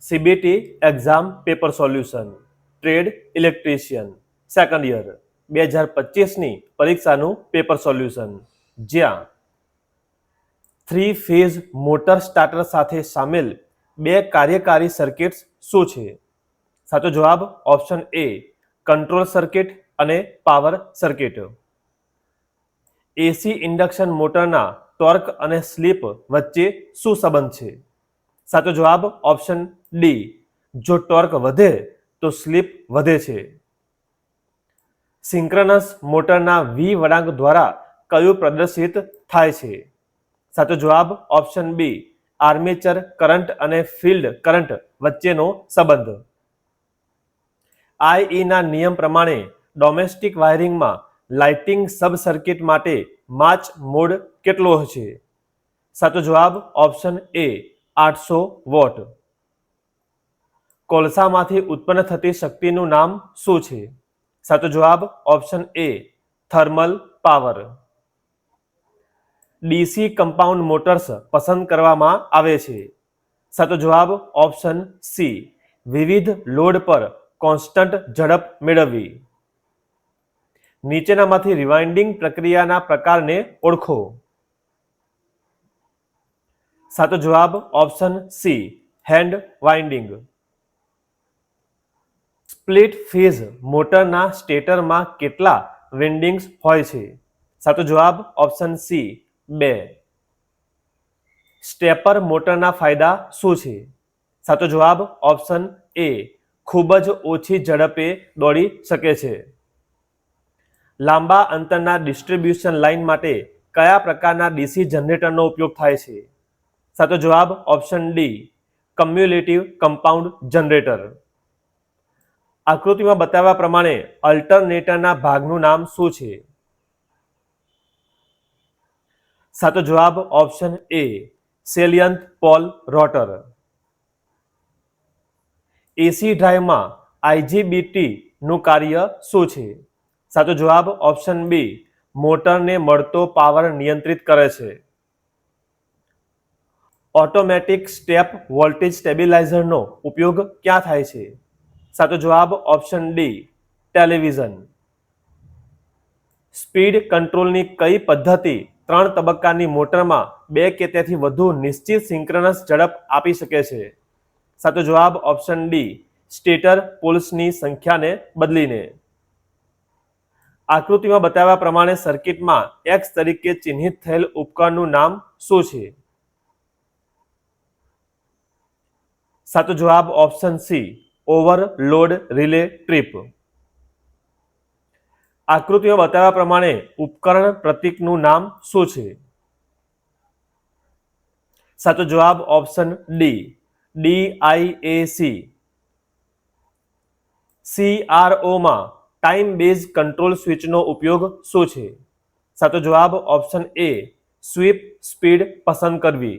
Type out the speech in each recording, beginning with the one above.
CBT exam paper solution trade electrician second year 2025ની પરીક્ષાનું paper solution, જ્યાં 3 phase motor starter સાથે સામેલ 2 કાર્યકારી સર્કિટ્સ શું છે? સાચો જવાબ ઓપ્શન એ કંટ્રોલ સર્કિટ અને પાવર સર્કિટ. એસી ઇન્ડક્શન મોટરના ટોર્ક અને સ્લીપ વચ્ચે શું સંબંધ છે? સાચો જવાબ ઓપ્શન ડી, જો ટોર્ક વધે તો સ્લીપ વધે છે. સિંક્રનસ મોટરના વી વળાંક દ્વારા કયું પ્રદર્શિત થાય છે? સાચો જવાબ ઓપ્શન બી, આર્મેચર કરંટ અને ફિલ્ડ કરંટ વચ્ચેનો સંબંધ. આઈઈના નિયમ પ્રમાણે ડોમેસ્ટિક વાયરિંગમાં લાઇટિંગ સબ સર્કિટ માટે માચ મોડ કેટલો હશે? સાચો જવાબ ઓપ્શન એ 800 વોટ. કોલસામાંથી ઉત્પન્ન થતી શક્તિનું નામ શું છે? સાચો જવાબ ઓપ્શન એ thermal power. DC compound motors પસંદ કરવામાં આવે છે. સાચો જવાબ ઓપ્શન સી, વિવિધ લોડ પર કોન્સ્ટન્ટ ઝડપ મેળવવી. નીચેનામાંથી રિવાઇન્ડિંગ પ્રક્રિયાના પ્રકારને ઓળખો. સાચો જવાબ option C, hand winding. Split phase મોટરના સ્ટેટરમાં કેટલા વિન્ડિંગ્સ હોય છે? સાચો જવાબ ઓપ્શન સી, 2. સ્ટેપર મોટરના ફાયદા શું છે? સાચો જવાબ ઓપ્શન એ, ખૂબ જ ઓછી ઝડપે દોડી શકે છે. લાંબા અંતરના ડિસ્ટ્રીબ્યુશન લાઇન માટે કયા પ્રકારના ડીસી જનરેટરનો ઉપયોગ થાય છે? સાચો જવાબ ઓપ્શન ડી, કમ્યુલેટિવ કમ્પાઉન્ડ જનરેટર. આકૃતિમાં બતાવ્યા પ્રમાણે અલ્ટરનેટરના ભાગનું નામ શું છે? સાચો જવાબ option A, salient pole rotor. AC ડ્રાઈવમાં આઈજીબીટી નું કાર્ય શું છે? સાચો જવાબ ઓપ્શન બી, મોટરને મળતો પાવર નિયંત્રિત કરે છે. ઓટોમેટિક સ્ટેપ વોલ્ટેજ સ્ટેબિલાઇઝરનો ઉપયોગ ક્યાં થાય છે? સાચો જવાબ ઓપ્શન ડી, ટેલિવિઝન. સ્પીડ કંટ્રોલની કઈ પદ્ધતિ 3 તબક્કાની મોટરમાં 2 કે તેથી વધુ નિશ્ચિત સિંક્રનસ ઝડપ આપી શકે છે? સાચો જવાબ ઓપ્શન ડી, સ્ટેટર પોલ્સની સંખ્યાને બદલીને. આકૃતિમાં બતાવ્યા પ્રમાણે સર્કિટમાં X તરીકે ચિહ્નિત થયેલ ઉપકરણનું નામ શું છે? સાચો જવાબ option C, overload relay trip. આકૃતિમાં બતાવ્યા પ્રમાણે ઉપકરણ પ્રતીકનું નામ શું છે? સાચો જવાબ ઓપ્શન ડી, DIAC. CROમાં ટાઈમ બેઝ કંટ્રોલ સ્વિચનો ઉપયોગ શું છે? સાચો જવાબ ઓપ્શન એ, સ્વીપ સ્પીડ પસંદ કરવી.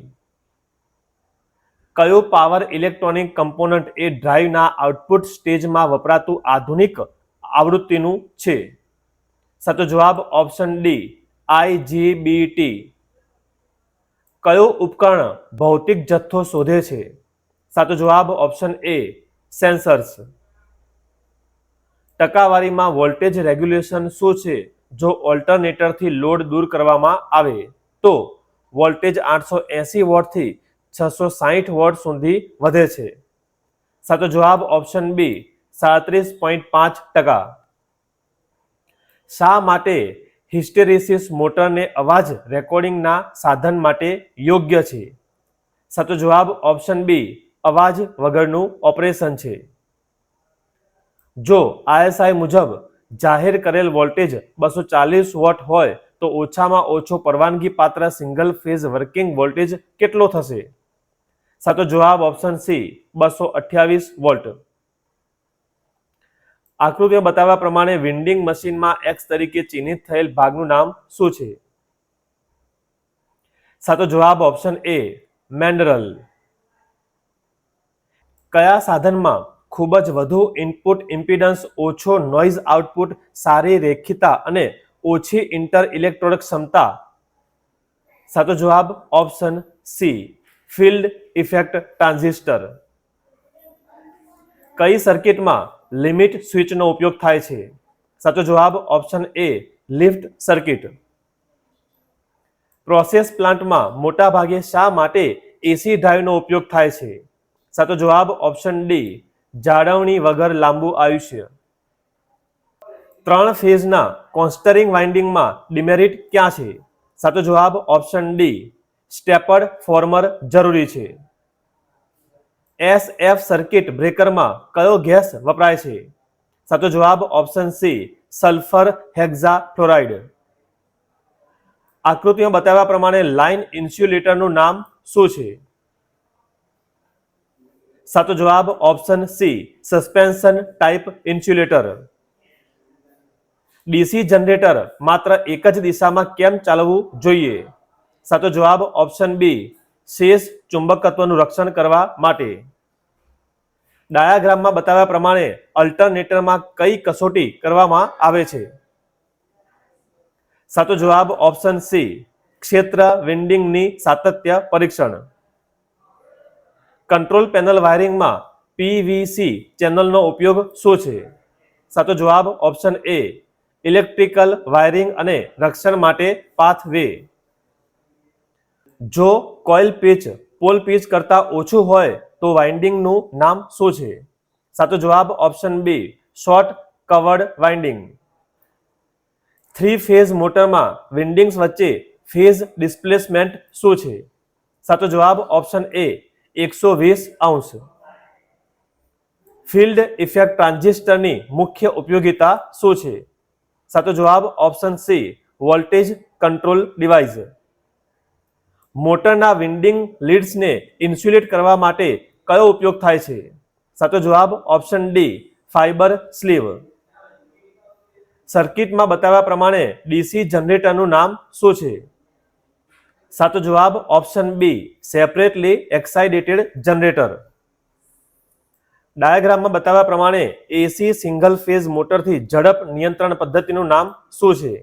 કયો power electronic component A ડ્રાઈવના output સ્ટેજમાં વપરાતું આધુનિક આવૃત્તિનું છે? સાચો જવાબ ઓપ્શન ડી, આઈજીબીટી. કયો ઉપકરણ ભૌતિક જથ્થો શોધે છે? સાચો જવાબ ઓપ્શન એ, સેન્સર્સ. ટકાવારીમાં વોલ્ટેજ રેગ્યુલેશન શું છે? જો ઓલ્ટરનેટરથી લોડ દૂર કરવામાં આવે તો વોલ્ટેજ 880 વોટથી 660 વોટ સુધી વધે છે. સાચો જવાબ ઓપ્શન બી, 37.5%. શા માટે હિસ્ટેરેસિસ મોટરને અવાજ રેકોર્ડિંગના સાધન માટે યોગ્ય છે? સાચો જવાબ ઓપ્શન બી, અવાજ વગરનું ઓપરેશન છે. જો આઈએસઆઈ મુજબ જાહેર કરેલ વોલ્ટેજ 240 વોટ હોય તો ઓછામાં ઓછો પરવાનગી પાત્ર સિંગલ ફેઝ વર્કિંગ વોલ્ટેજ કેટલો થશે? સાચો જવાબ ઓપ્શન સી, 228 વોલ્ટ. આકૃતિમાં બતાવ્યા પ્રમાણે વિન્ડિંગ મશીનમાં X તરીકે ચિહ્નિત થયેલ ભાગનું નામ શું છે? સાચો જવાબ ઓપ્શન એ, મેન્ડરલ. કયા સાધનમાં ખૂબ જ વધુ ઇનપુટ ઇમ્પિડન્સ, ઓછો નોઇઝ આઉટપુટ, સારી રેખીયતા અને ઓછી ઇન્ટર ઇલેક્ટ્રોડ ક્ષમતા? સાચો જવાબ option C, field effect transistor. કઈ સર્કિટમાં લિમિટ સ્વિચનો ઉપયોગ થાય છે? સાચો જવાબ ઓપ્શન એ લિફ્ટ સર્કિટ. પ્રોસેસ પ્લાન્ટમાં મોટા ભાગે શા માટે એસી ડ્રાઈવનો ઉપયોગ થાય છે? સાચો જવાબ ઓપ્શન ડી જાળવણી વગર લાંબુ આયુષ્ય. 3 ફેઝના કોન્સ્ટરિંગ વાઇન્ડિંગમાં ડિમેરિટ ક્યાં છે? સાચો જવાબ ઓપ્શન ડી સ્ટેપડ ફોર્મર જરૂરી છે. SF સર્કિટ બ્રેકરમાં કયો ગેસ વપરાય છે? સાચો જવાબ ઓપ્શન સી સલ્ફર હેક્ઝાફ્લોરાઇડ. આકૃતિમાં બતાવ્યા પ્રમાણે લાઇન ઇન્સ્યુલેટરનું નામ શું છે? સાચો જવાબ option C suspension type insulator. DC generator માત્ર એક જ દિશામાં કેમ ચાલવું જોઈએ? સાચો જવાબ ઓપ્શન બી શેષ ચુંબકત્વનું રક્ષણ કરવા માટે. ડાયાગ્રામમાં બતાવ્યા પ્રમાણે અલ્ટરનેટરમાં કઈ કસોટી કરવામાં આવે છે? સાચો જવાબ ઓપ્શન સી ક્ષેત્ર વિન્ડિંગની સાતત્ય પરીક્ષણ. કંટ્રોલ પેનલ વાયરિંગમાં પીવીસી ચેનલનો ઉપયોગ શું છે? સાચો જવાબ ઓપ્શન એ ઇલેક્ટ્રિકલ વાયરિંગ અને રક્ષણ માટે પાથવે. જો કોઇલ પીચ પોલ પીચ કરતાં ઓછું હોય તો વાઇન્ડિંગનું નામ શું છે? સાચો જવાબ option B short covered winding. 3 phase મોટરમાં વિન્ડિંગ્સ વચ્ચે ફેઝ ડિસ્પ્લેસમેન્ટ શું છે? સાચો જવાબ ઓપ્શન એ 120 અંશ. ફિલ્ડ ઇફેક્ટ ટ્રાન્ઝિસ્ટરની મુખ્ય ઉપયોગિતા શું છે? સાચો જવાબ option C voltage control device. મોટરના વિન્ડિંગ લીડ્સને ઇન્સ્યુલેટ કરવા માટે કયો ઉપયોગ થાય છે? સાચો જવાબ ઓપ્શન ડી ફાઇબર સ્લીવ. સર્કિટમાં બતાવ્યા પ્રમાણે ડીસી જનરેટરનું નામ શું છે? સાચો જવાબ option B separately excited generator. ડાયાગ્રામમાં બતાવ્યા પ્રમાણે એસી સિંગલ ફેઝ મોટરથી ઝડપ નિયંત્રણ પદ્ધતિનું નામ શું છે?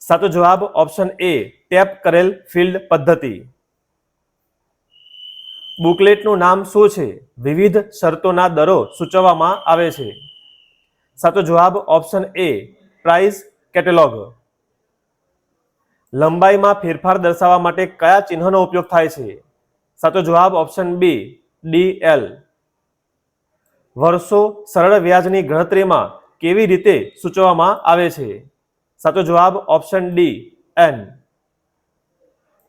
સાચો જવાબ ઓપ્શન એ ટેપ કરેલ ફિલ્ડ પદ્ધતિ. બુકલેટનું નામ શું છે? વિવિધ શરતોના દરો સૂચવવામાં આવે છે. સાચો જવાબ ઓપ્શન એ પ્રાઇસ કેટેલોગ. લંબાઈમાં ફેરફાર દર્શાવવા માટે કયા ચિહ્નનો ઉપયોગ થાય છે? સાચો જવાબ ઓપ્શન બી DL. વર્ષો સરળ વ્યાજની ગણતરીમાં કેવી રીતે સૂચવવામાં આવે છે? સાચો જવાબ ઓપ્શન ડી N.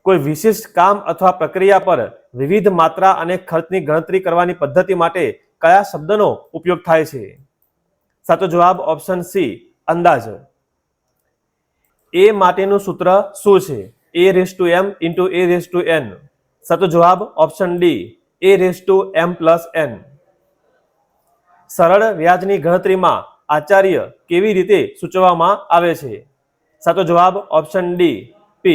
કોઈ વિશિષ્ટ કામ અથવા પ્રક્રિયા પર વિવિધ માત્રા અને ખર્ચની ગણતરી કરવાની પદ્ધતિ માટે કયા શબ્દનો ઉપયોગ થાય છે? સાચો જવાબ ઓપ્શન સી અંદાજ. એ માટેનું સૂત્ર શું છે? A/m × A/n. સાચો જવાબ ઓપ્શન ડી A/m+n. સરળ વ્યાજની ગણતરીમાં આચાર્ય કેવી રીતે સૂચવવામાં આવે છે? સાચો જવાબ ઓપ્શન ડી P.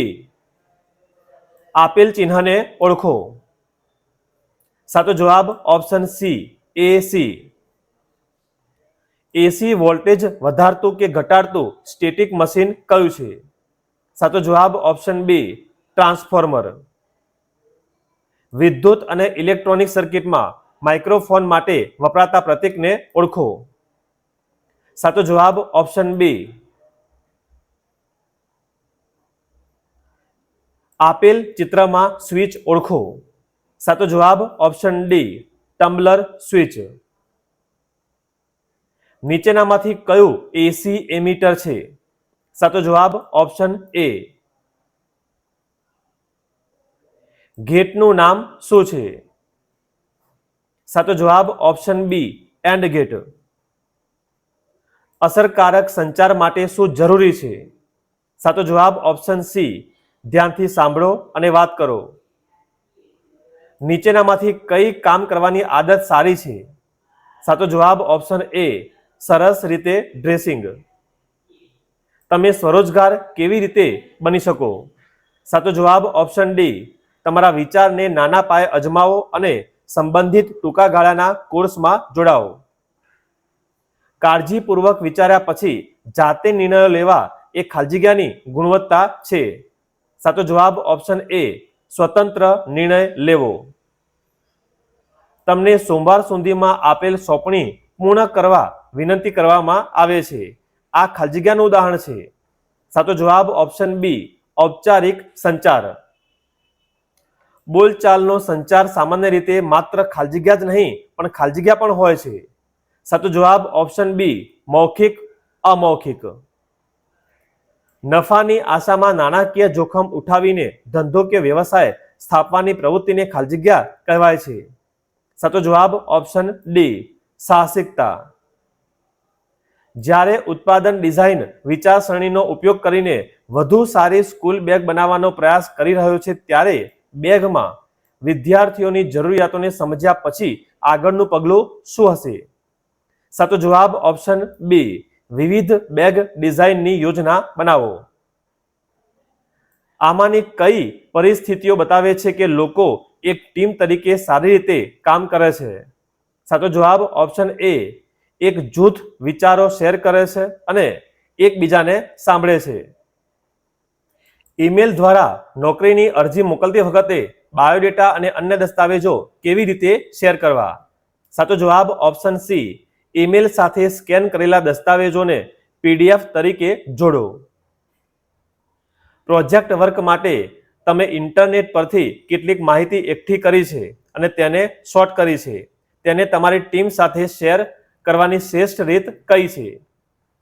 આપેલ ચિહ્નને ઓળખો. સાચો જવાબ option C AC. AC voltage વધારતું કે ઘટાડતું સ્ટેટિક મશીન કયું છે? સાચો જવાબ ઓપ્શન બી ટ્રાન્સફોર્મર. વિદ્યુત અને ઇલેક્ટ્રોનિક સર્કિટમાં માઇક્રોફોન માટે વપરાતા પ્રતીકને ઓળખો. સાચો જવાબ ઓપ્શન બી. આપેલ ચિત્રમાં સ્વિચ ઓળખો. સાચો જવાબ ઓપ્શન ડી ટમ્બલર સ્વિચ. નીચેનામાંથી કયું એસી એમીટર છે? સાચો જવાબ ઓપ્શન એ. ગેટનું નામ શું છે? સાચો જવાબ ઓપ્શન બી એન્ડ ગેટ. અસરકારક સંચાર માટે શું જરૂરી છે? સાચો જવાબ ઓપ્શન સી ધ્યાનથી સાંભળો અને વાત કરો. નીચેનામાંથી કઈ કામ કરવાની આદત સારી છે? સાચો જવાબ ઓપ્શન એ સરસ રીતે ડ્રેસિંગ. તમે સ્વરોજગાર કેવી રીતે બની શકો? સાચો જવાબ ઓપ્શન ડી તમારા વિચારને નાના પાયે અજમાવો અને સંબંધિત ટૂંકા ગાળાના કોર્સમાં જોડાઓ. કાળજીપૂર્વક વિચાર્યા પછી જાતે નિર્ણયો લેવા એ ખાલી જગ્યાની ગુણવત્તા છે. સાચો જવાબ ઓપ્શન એ સ્વતંત્ર નિર્ણય લેવો. તમને સોમવાર સુધીમાં આપેલ સોંપણી પૂર્ણ કરવા વિનંતી કરવામાં આવે છે. આ ખાલી જગ્યાનું ઉદાહરણ છે. સાચો જવાબ ઓપ્શન બી ઔપચારિક સંચાર. બોલચાલનો સંચાર સામાન્ય રીતે માત્ર ખાલી જગ્યા જ નહીં પણ ખાલી જગ્યા પણ હોય છે. સાચો જવાબ ઓપ્શન બી મૌખિક અમૌખિક. નફાની આશામાં નાણાકીય જોખમ ઉઠાવીને ધંધો કે વ્યવસાય સ્થાપવાની પ્રવૃત્તિને ખાલી જગ્યા કહેવાય છે. સાચો જવાબ ઓપ્શન ડી સાહસિકતા. જ્યારે ઉત્પાદન ડિઝાઇન વિચારસરણીનો ઉપયોગ કરીને વધુ સારી સ્કૂલ બેગ બનાવવાનો પ્રયાસ કરી રહ્યો છે ત્યારે બેગમાં વિદ્યાર્થીઓની જરૂરિયાતોને સમજ્યા પછી આગળનું પગલું શું હશે? સાચો જવાબ ઓપ્શન બી વિવિધ બેગ ડિઝાઇનની યોજના બનાવો. આમાંની કઈ પરિસ્થિતિઓ બતાવે છે કે લોકો એક ટીમ તરીકે સારી રીતે કામ કરે છે? સાચો જવાબ ઓપ્શન એ એક જૂથ વિચારો શેર કરે છે અને એકબીજાને સાંભળે છે. ઈમેલ દ્વારા નોકરીની અરજી મોકલતી વખતે બાયોડેટા અને અન્ય દસ્તાવેજો કેવી રીતે શેર કરવા? સાચો જવાબ ઓપ્શન સી ઈમેલ સાથે સ્કેન કરેલા દસ્તાવેજોને PDF તરીકે જોડો. પ્રોજેક્ટ વર્ક માટે તમે ઇન્ટરનેટ પરથી કેટલીક માહિતી એકઠી કરી છે અને તેને શોર્ટ કરી છે. તેને તમારી ટીમ સાથે શેર કરવાની શ્રેષ્ઠ રીત કઈ છે?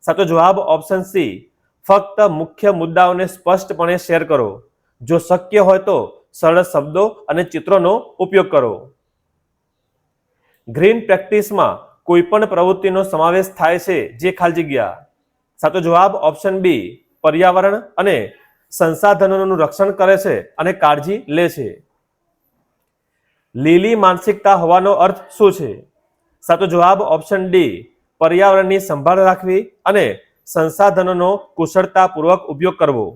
સાચો જવાબ ઓપ્શન સી ફક્ત મુખ્ય મુદ્દાઓને સ્પષ્ટપણે શેર કરો. જો શક્ય હોય તો સરળ શબ્દો અને ચિત્રોનો ઉપયોગ કરો. ગ્રીન પ્રેક્ટિસમાં કોઈ પણ પ્રવૃત્તિનો સમાવેશ થાય છે જે ખાલી જગ્યા. સાચો જવાબ ઓપ્શન બી પર્યાવરણ અને સંસાધનોનું રક્ષણ કરે છે અને કાળજી લે છે. લીલી માનસિકતા હોવાનો અર્થ શું છે? સાચો જવાબ ઓપ્શન ડી પર્યાવરણની સંભાળ રાખવી અને સંસાધનોનો કુશળતાપૂર્વક ઉપયોગ કરવો.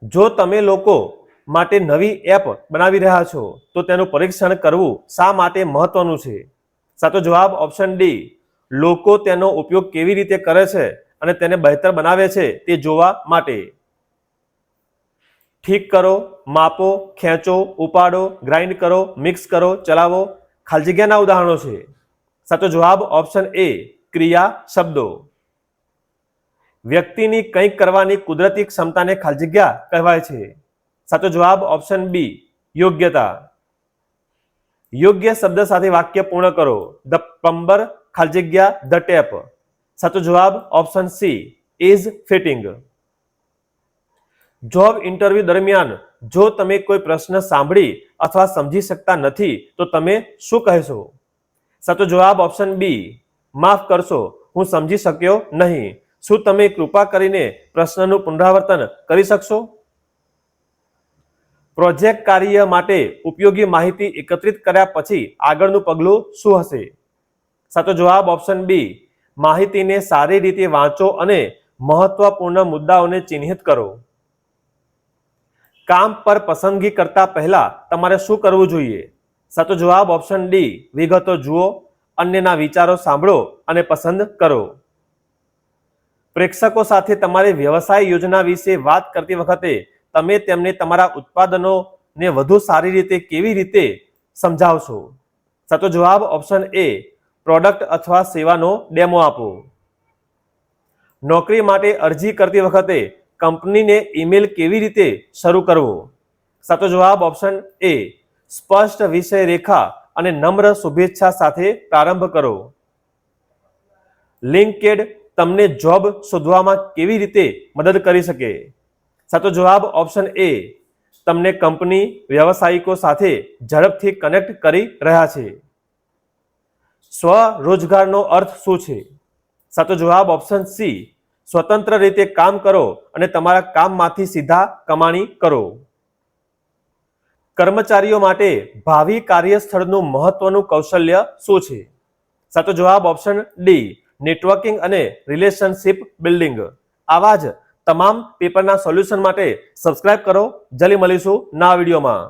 જો તમે લોકો માટે નવી એપ બનાવી રહ્યા છો તો તેનું પરીક્ષણ કરવું શા માટે મહત્વનું છે? સાચો જવાબ ઓપ્શન ડી લોકો તેનો ઉપયોગ કેવી રીતે કરે છે અને તેને બહેતર બનાવે છે તે જોવા માટે. ઠીક કરો, માપો, ખેંચો, ઉપાડો, ગ્રાઇન્ડ કરો, મિક્સ કરો, ચલાવો ખાલી જગ્યાના ઉદાહરણો છે. સાચો જવાબ ઓપ્શન એ ક્રિયા શબ્દો. વ્યક્તિની કંઈક કરવાની કુદરતી ક્ષમતાને ખાલી જગ્યા કહેવાય છે. સાચો જવાબ ઓપ્શન બી યોગ્યતા. યોગ્ય શબ્દ સાથે વાક્ય પૂર્ણ કરો. ધ પ્લમ્બર ખાલી જગ્યા ધ ટેપ. સાચો જવાબ option C is fitting. Job interview દરમિયાન જો તમે કોઈ પ્રશ્ન સાંભળી અથવા સમજી શકતા નથી તો તમે શું કહેશો? સાચો જવાબ ઓપ્શન બી માફ કરશો, હું સમજી શક્યો નહીં. શું તમે કૃપા કરીને પ્રશ્નનું પુનરાવર્તન કરી શકશો? પ્રોજેક્ટ કાર્ય માટે ઉપયોગી માહિતી એકત્રિત કર્યા પછી આગળનું પગલું શું હશે? સાચો જવાબ ઓપ્શન બી માહિતીને સારી રીતે વાંચો અને મહત્વપૂર્ણ મુદ્દાઓને ચિહ્નિત કરો. કામ પર પસંદગી કરતા પહેલા તમારે શું કરવું જોઈએ? સાચો જવાબ ઓપ્શન ડી વિગતો જુઓ, અન્યના વિચારો સાંભળો અને પસંદ કરો. પ્રેક્ષકો સાથે તમારી વ્યવસાય યોજના વિશે વાત કરતી વખતે તમે તેમને તમારા ઉત્પાદનોને વધુ સારી રીતે કેવી રીતે સમજાવશો? સાચો જવાબ ઓપ્શન એ પ્રોડક્ટ અથવા સેવાનો ડેમો આપો. નોકરી માટે અરજી કરતી વખતે કંપનીને ઈમેલ કેવી રીતે શરૂ કરવો? સાચો જવાબ ઓપ્શન એ સ્પષ્ટ વિષય રેખા અને નમ્ર શુભેચ્છા સાથે પ્રારંભ કરો. લિંક્ડઇન તમને જોબ શોધવામાં કેવી રીતે મદદ કરી શકે? સાચો જવાબ ઓપ્શન એ તમને કંપની વ્યવસાયિકો સાથે ઝડપથી કનેક્ટ કરી રહ્યા છે. સ્વરોજગારનો અર્થ શું છે? સાચો જવાબ ઓપ્શન સી સ્વતંત્ર રીતે કામ કરો અને તમારા કામમાંથી સીધા કમાણી કરો. કર્મચારીઓ માટે ભાવિ કાર્યસ્થળનું મહત્વનું કૌશલ્ય શું છે? સાચો જવાબ ઓપ્શન ડી નેટવર્કિંગ અને રિલેશનશિપ બિલ્ડિંગ. આવા જ તમામ પેપરના સોલ્યુશન માટે સબસ્ક્રાઇબ કરો. જલ્દી મળીશું નવા વિડીયોમાં.